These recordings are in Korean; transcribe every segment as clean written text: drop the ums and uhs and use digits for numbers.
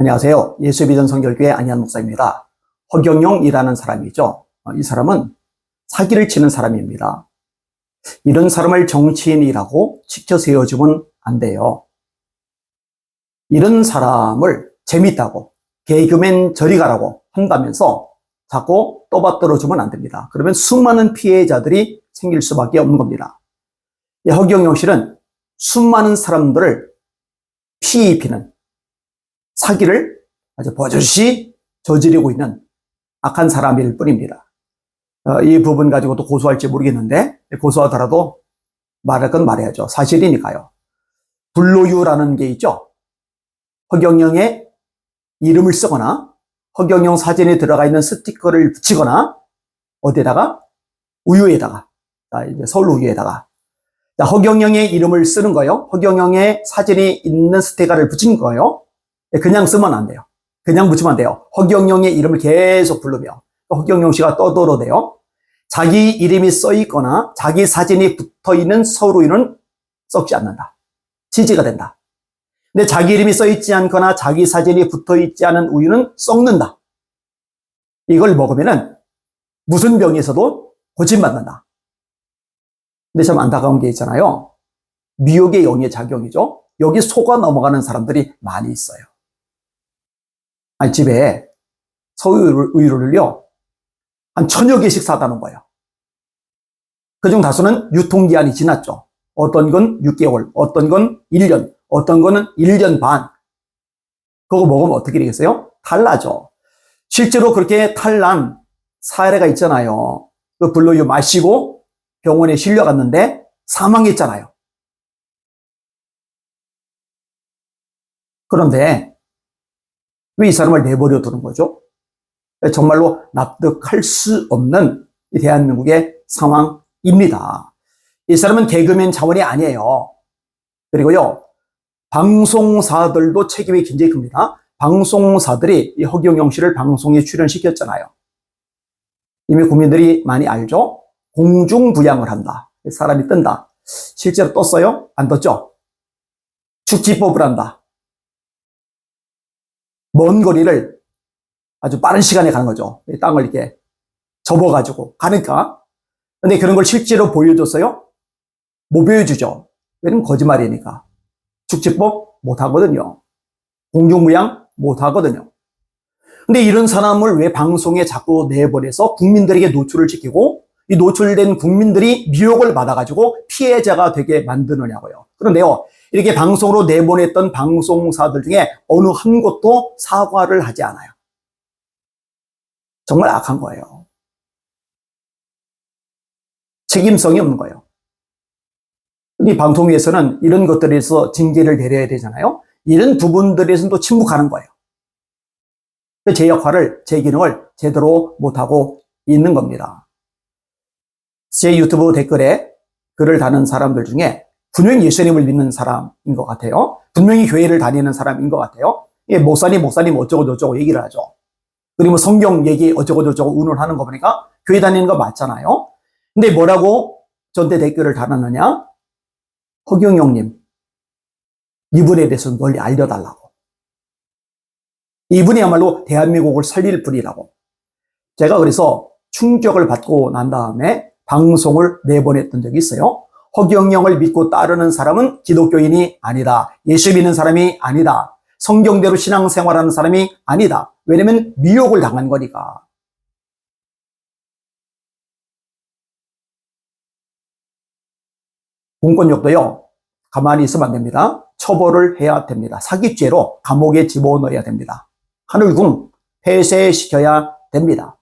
안녕하세요. 예수비전 성결교회 안희한 목사입니다. 허경영이라는 사람이죠. 이 사람은 사기를 치는 사람입니다. 이런 사람을 정치인이라고 치켜 세워주면 안 돼요. 이런 사람을 재밌다고 개그맨 저리 가라고 한다면서 자꾸 떠받들어주면 안 됩니다. 그러면 수많은 피해자들이 생길 수밖에 없는 겁니다. 허경영 씨는 수많은 사람들을 피해 입히는 사기를 아주 버젓이 저지르고 있는 악한 사람일 뿐입니다. 이 부분 가지고도 고소할지 모르겠는데 고소하더라도 말할 건 말해야죠. 사실이니까요. 불로유라는 게 있죠. 허경영의 이름을 쓰거나 허경영 사진에 들어가 있는 스티커를 붙이거나 어디에다가 우유에다가 이제 서울 우유에다가 허경영의 이름을 쓰는 거요. 허경영의 사진이 있는 스티커를 붙인 거요. 그냥 쓰면 안 돼요. 그냥 붙이면 안 돼요. 허경영의 이름을 계속 부르며 허경영 씨가 떠들어대요. 자기 이름이 써 있거나 자기 사진이 붙어 있는 서울우유는 썩지 않는다. 지지가 된다. 근데 자기 이름이 써 있지 않거나 자기 사진이 붙어 있지 않은 우유는 썩는다. 이걸 먹으면은 무슨 병에서도 고침받는다. 근데 참 안타까운 게 있잖아요. 미혹의 영의 작용이죠. 여기 속아 넘어가는 사람들이 많이 있어요. 아니, 집에 서울우유를요, 한 1000여 개씩 사다는 거예요. 그중 다수는 유통기한이 지났죠. 어떤 건 6개월, 어떤 건 1년, 어떤 거는 1년 반. 그거 먹으면 어떻게 되겠어요? 탈나죠. 실제로 그렇게 탈난 사례가 있잖아요. 그 불로유 마시고 병원에 실려갔는데 사망했잖아요. 그런데 왜 이 사람을 내버려 두는 거죠? 정말로 납득할 수 없는 대한민국의 상황입니다. 이 사람은 개그맨 자원이 아니에요. 그리고요, 방송사들도 책임이 굉장히 큽니다. 방송사들이 이 허경영 씨를 방송에 출연시켰잖아요. 이미 국민들이 많이 알죠? 공중부양을 한다. 사람이 뜬다. 실제로 떴어요? 안 떴죠? 축지법을 한다. 먼 거리를 아주 빠른 시간에 가는 거죠. 땅을 이렇게 접어가지고 가니까. 근데 그런 걸 실제로 보여줬어요? 못 보여주죠. 왜냐면 거짓말이니까. 축지법 못 하거든요. 공중부양 못 하거든요. 근데 이런 사람을 왜 방송에 자꾸 내보내서 국민들에게 노출을 시키고 이 노출된 국민들이 미혹을 받아가지고 피해자가 되게 만드느냐고요. 그런데요, 이렇게 방송으로 내보냈던 방송사들 중에 어느 한 곳도 사과를 하지 않아요. 정말 악한 거예요. 책임성이 없는 거예요. 이 방송에서는 이런 것들에서 징계를 내려야 되잖아요. 이런 부분들에서는 또 침묵하는 거예요. 제 역할을, 제 기능을 제대로 못하고 있는 겁니다. 제 유튜브 댓글에 글을 다는 사람들 중에 분명히 예수님을 믿는 사람인 것 같아요. 분명히 교회를 다니는 사람인 것 같아요. 목사님 어쩌고저쩌고 얘기를 하죠. 그리고 성경 얘기 어쩌고저쩌고 운운하는 거 보니까 교회 다니는 거 맞잖아요. 근데 뭐라고 저한테 댓글을 달았느냐? 허경영님, 이분에 대해서 널리 알려달라고. 이분이야말로 대한민국을 살릴 분이라고. 제가 그래서 충격을 받고 난 다음에 방송을 내보냈던 적이 있어요. 허경영을 믿고 따르는 사람은 기독교인이 아니다. 예수 믿는 사람이 아니다. 성경대로 신앙생활하는 사람이 아니다. 왜냐면 미혹을 당한 거니까. 공권력도요, 가만히 있으면 안 됩니다. 처벌을 해야 됩니다. 사기죄로 감옥에 집어넣어야 됩니다. 하늘궁 폐쇄시켜야 됩니다.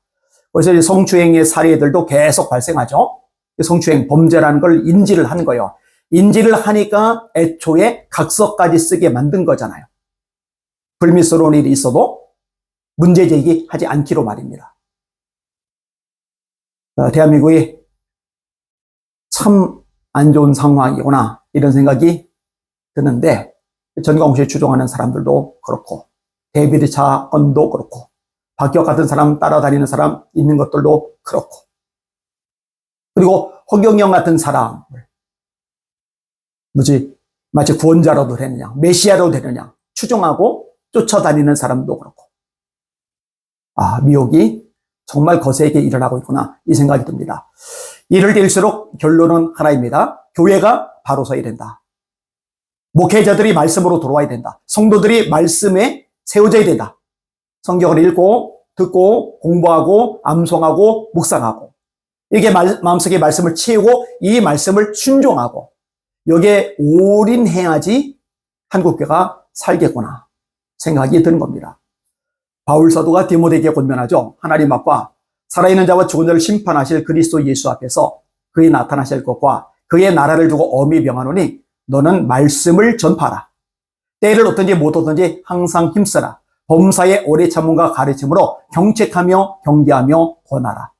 그래서 성추행의 사례들도 계속 발생하죠. 성추행 범죄라는 걸 인지를 한 거예요. 인지를 하니까 애초에 각서까지 쓰게 만든 거잖아요. 불미스러운 일이 있어도 문제 제기하지 않기로 말입니다. 대한민국이 참 안 좋은 상황이구나 이런 생각이 드는데 전광훈 씨 추종하는 사람들도 그렇고 데이비드 차건도 그렇고 박기혁 같은 사람 따라다니는 사람 있는 것들도 그렇고 그리고 허경영 같은 사람을 마치 구원자로도 되느냐 메시아로 되느냐 추종하고 쫓아다니는 사람도 그렇고. 미혹이 정말 거세게 일어나고 있구나, 이 생각이 듭니다. 이럴 때일수록 결론은 하나입니다. 교회가 바로 서야 된다. 목회자들이 말씀으로 돌아와야 된다. 성도들이 말씀에 세워져야 된다. 성경을 읽고 듣고 공부하고 암송하고 묵상하고, 이게 마음속에 말씀을 채우고 이 말씀을 순종하고 여기에 올인해야지 한국교회가 살겠구나 생각이 드는 겁니다. 바울 사도가 디모데에게 권면하죠. 하나님 앞과 살아있는 자와 죽은 자를 심판하실 그리스도 예수 앞에서 그의 나타나실 것과 그의 나라를 두고 엄히 명하노니 너는 말씀을 전파하라. 때를 얻든지 못 얻든지 항상 힘쓰라. 범사의 오래 참음과 가르침으로 경책하며 경계하며 권하라.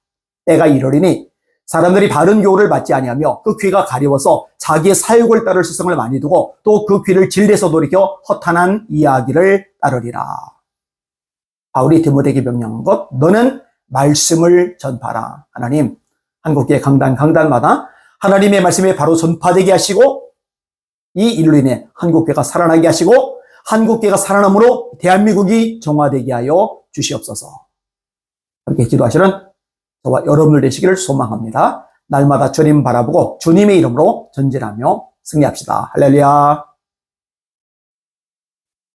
때가 이르리니 사람들이 바른 교훈을 받지 아니하며 그 귀가 가려워서 자기의 사욕을 따를 시성을 많이 두고 또 그 귀를 진리에서 돌이켜 허탄한 이야기를 따르리라. 바울이 디모데에게 명령한 것, 너는 말씀을 전파하라. 하나님, 한국교회 강단마다 하나님의 말씀이 바로 전파되게 하시고 이 일로 인해 한국교회가 살아나게 하시고 한국교회가 살아남으로 대한민국이 정화되게 하여 주시옵소서. 함께 기도하시는 저와 여러분들 되시기를 소망합니다. 날마다 주님 바라보고 주님의 이름으로 전진하며 승리합시다. 할렐루야.